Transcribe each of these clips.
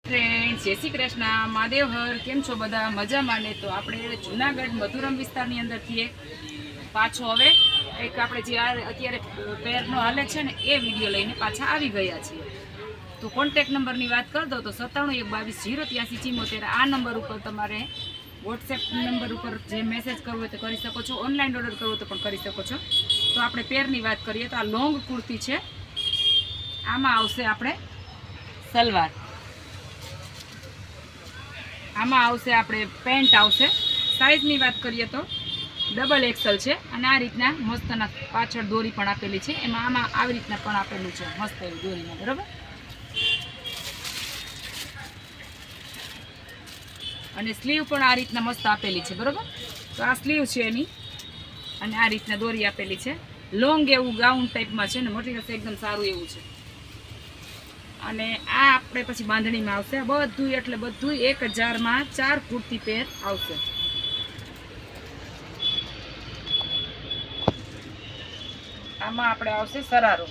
Friends, જય શ્રી કૃષ્ણ, મહાદેવ હર. કેમ છો બધા? મજામાં ને? તો આપણે જુનાગઢ મધુરમ વિસ્તારની અંદરથી પાછો હવે એક આપણે જે અત્યારે પેરનો હાલે છે ને એ વિડીયો લઈને પાછા આવી ગયા છીએ. તો કોન્ટેક નંબરની વાત કરી દો તો 9712208374. આ નંબર ઉપર તમારે વોટ્સએપ નંબર ઉપર જે મેસેજ કરવો હોય તો કરી શકો છો, ઓનલાઈન ઓર્ડર કરવો તો પણ કરી શકો છો. તો આપણે પેરની વાત કરીએ તો આ લોંગ કુર્તી છે. આમાં આવશે આપણે સલવાર, આમાં આવશે આપણે પેન્ટ આવશે. સાઇઝની વાત કરીએ તો ડબલ એક્સલ છે અને આ રીતના મસ્તના પાછળ દોરી પણ આપેલી છે. એમાં આમાં આવી રીતના પણ આપેલું છે મસ્ત એવી દોરીમાં, બરાબર. અને સ્લીવ પણ આ રીતના મસ્ત આપેલી છે, બરાબર. તો આ સ્લીવ છે એની અને આ રીતના દોરી આપેલી છે. લોંગ એવું ગાઉન ટાઈપમાં છે ને મટીરિયલ એકદમ સારું એવું છે. અને આ આપણે પછી બાંધણીમાં આવશે. બધું એટલે બધું 1000માં 4 કુર્તી પેર આવશે. આમાં આપણે આવશે સરારો,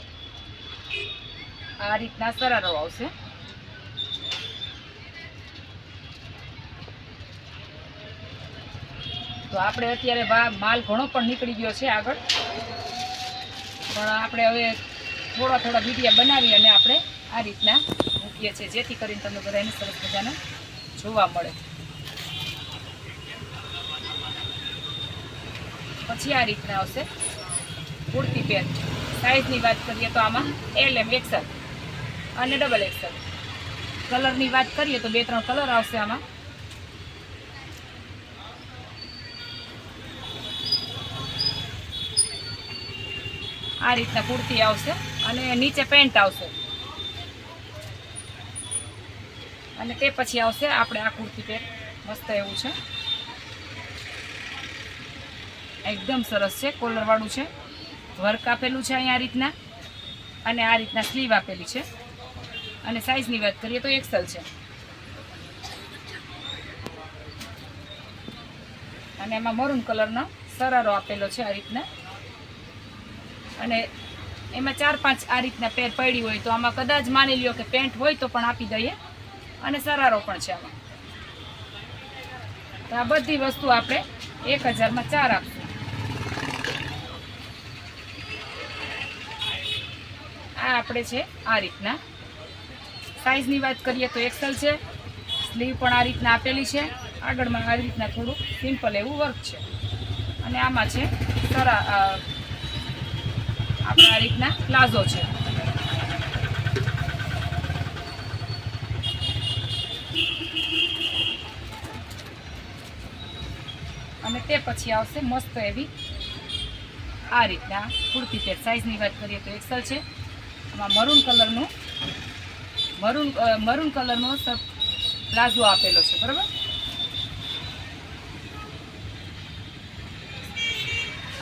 આ રીતના સરારો આવશે. તો આપણે અત્યારે માલ ઘણો પણ નીકળી ગયો છે આગળ, પણ આપણે હવે થોડા વિડીયો બનાવી અને આપણે આ રીતના મૂકીએ છીએ જેથી કરીને તમને બધાને સરસ મજાને જોવા મળે. પછી આ રીતના આવશે કુર્તી પેર. સાઇઝની વાત કરીએ તો આમાં LM XL અને ડબલ XL. કલરની વાત કરીએ તો 2-3 કલર આવશે આમાં. આ રીતના કુર્તી આવશે અને નીચે પેન્ટ આવશે. અને તે પછી આવશે આપણે આ કુર્તી પેર. મસ્ત એવું છે, એકદમ સરસ છે. કોલરવાળું છે, વર્ક આપેલું છે અહીંયા આ રીતના, અને આ રીતના સ્લીવ આપેલી છે. અને સાઇઝની વાત કરીએ તો XL છે. અને એમાં મરૂન કલરનો સરારો આપેલો છે આ રીતના. અને એમાં 4-5 આ રીતના પેર પડી હોય તો આમાં કદાચ માની લ્યો કે પેન્ટ હોય તો પણ આપી દઈએ, અને સરારો પણ છે આમાં. તો આ બધી વસ્તુ આપણે 1000માં 4 આપશું. આ આપણે છે આ રીતના. સાઇઝની વાત કરીએ તો XL છે. સ્લીવ પણ આ રીતના આપેલી છે. આગળમાં આ રીતના થોડું સિમ્પલ એવું વર્ક છે. અને આમાં છે આપણે આ રીતના પ્લાઝો છે. અને તે પછી આવશે મસ્ત એવી આ રીતના કુર્તી પેર. સાઇઝની વાત કરીએ તો XL છે. આમાં મરૂન કલરનો પ્લાઝો આપેલો છે, બરાબર.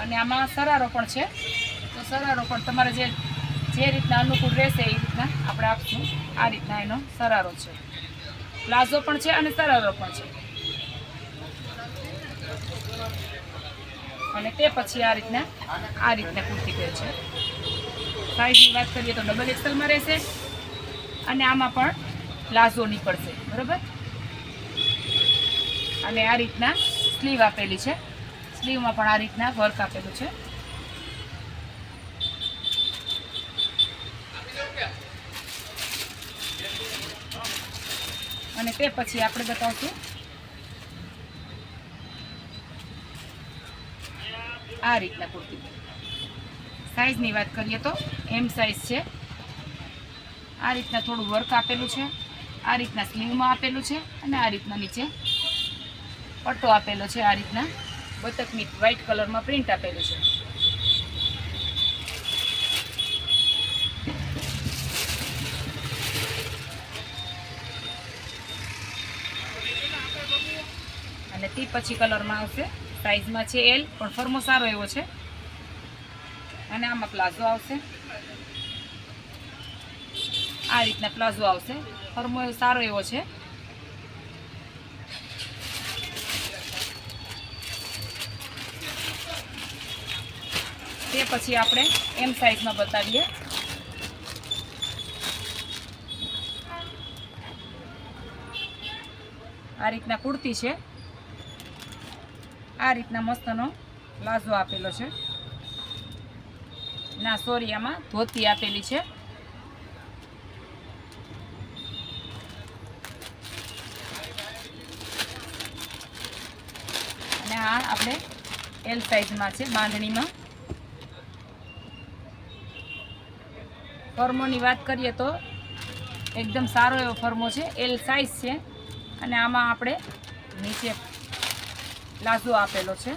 અને આમાં સરારો પણ છે. તો સરારો પણ તમારે જે રીતના અનુકૂળ રહેશે એ રીતના આપણે આપશું. આ રીતના એનો સરારો છે. પ્લાઝો પણ છે અને સરારો પણ છે. અને તે પછી આ રીતના કુર્તી પેર છે. સાઇઝની વાત કરીએ તો ડબલ XLમાં રહેશે. અને આમાં પણ પ્લાઝો નીકળશે, બરાબર. અને આ રીતના સ્લીવ આપેલી છે. સ્લીવમાં પણ આ રીતના વર્ક આપેલું છે. અને તે પછી આપણે બતાવશું આ રીતના કુર્તી. સાઇઝની વાત કરીએ તો M સાઇઝ છે. આ રીતના થોડું વર્ક આપેલું છે. આ રીતના સ્લીવમાં આપેલું છે. અને આ રીતના નીચે પટ્ટો આપેલો છે. આ રીતના બતકની વ્હાઇટ કલરમાં પ્રિન્ટ આપેલું છે. અને તે પછી કલરમાં આવશે. સાઇઝમાં છે L, પણ ફર્મો સારો એવો છે. અને આમાં પ્લાઝો આવશે. આ રીતના પ્લાઝો આવશે. ફર્મો સારો એવો છે. તે પછી આપણે M સાઇઝમાં બતાવીએ. આ રીતના કુર્તી છે, આ રીતના મસ્તનો પ્લાઝો આપેલો છે, ના સોરી આમાં ધોતી આપેલી છે. અને આ આપણે એલ સાઈઝમાં છે બાંધણીમાં. ફર્મોની વાત કરીએ તો એકદમ સારો એવો ફર્મો છે, એલ સાઈઝ છે. અને આમાં આપણે નીચે પ્લાઝો આપેલો છે.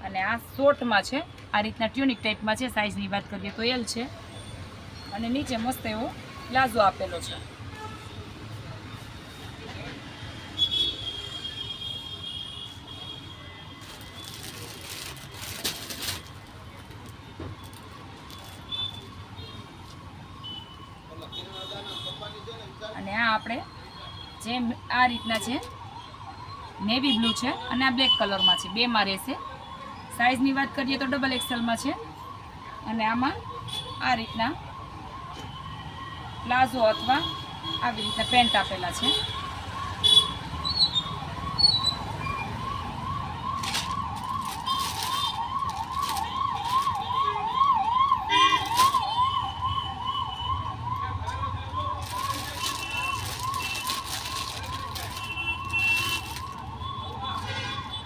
અને આ શોર્ટમાં છે, આ રીતના ટ્યુનિક ટાઈપમાં છે. સાઈઝની વાત કરીએ તો એલ છે અને નીચે મસ્ત એવો પ્લાઝો આપેલો છે. અને આ આપણે જે આ રીતના છે નેવી બ્લુ છે અને આ બ્લેક કલરમાં છે, બેમાં રહેશે. સાઈઝની વાત કરીએ તો ડબલ એક્સેલમાં છે. અને આમાં આ રીતના પ્લાઝો અથવા આવી રીતના પેન્ટ આપેલા છે.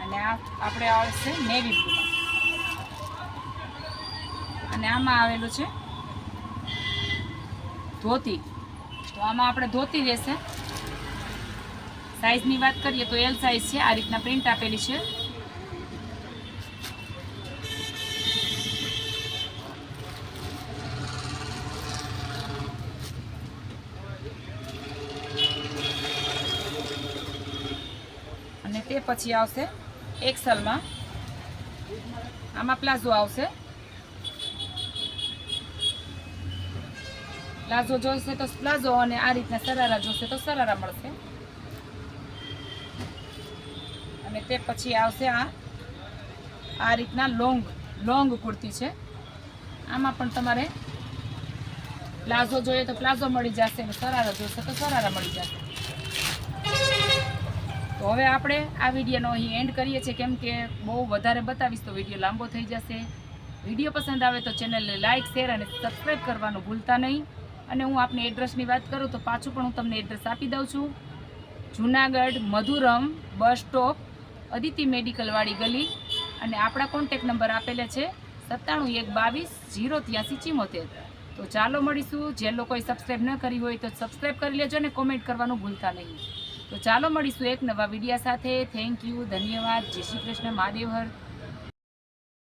અને આ આપણે આવશે નેવી બ્લુમાં. અને આમાં આવેલું છે ધોતી, તો આમાં આપણે ધોતી રહેશે. સાઈઝની વાત કરીએ તો એલ સાઈઝ છે, આ રીતના પ્રિન્ટ આપેલી છે. અને તે પછી આવશે એક્સેલમાં, આમાં પ્લાઝો આવશે. પ્લાઝો જોઈશે તો પ્લાઝો અને આ રીતના સરારા જોઈશે તો સરારા મળશે. અને તે પછી આવશે આ રીતના લોંગ કુર્તી છે. આમાં પણ તમારે પ્લાઝો જોઈએ તો પ્લાઝો મળી જશે અને સરારા જોઈશે તો સરારા મળી જશે. તો હવે આપણે આ વિડીયોનો અહીં એન્ડ કરીએ છીએ, કેમ કે બહુ વધારે બતાવીશ તો વિડીયો લાંબો થઈ જશે. વિડીયો પસંદ આવે તો ચેનલને લાઇક, શેર અને સબસ્ક્રાઈબ કરવાનું ભૂલતા નહીં. અને હું આપની એડ્રેસની વાત કરું તો પાછું પણ હું તમને એડ્રેસ આપી દઉં છું. જૂનાગઢ મધુરમ બસ સ્ટોપ, અદિતિ મેડિકલવાળી ગલી. અને આપણા કોન્ટેક નંબર આપેલા છે 9712208374. તો ચાલો મળીશું. જે લોકોએ સબસ્ક્રાઈબ ન કરી હોય તો સબસ્ક્રાઈબ કરી લેજો અને કોમેન્ટ કરવાનું ભૂલતા નહીં. તો ચાલો મળીશું એક નવા વિડીયા સાથે. થેન્ક યુ, ધન્યવાદ. જય શ્રી કૃષ્ણ, મહાદેવ હર.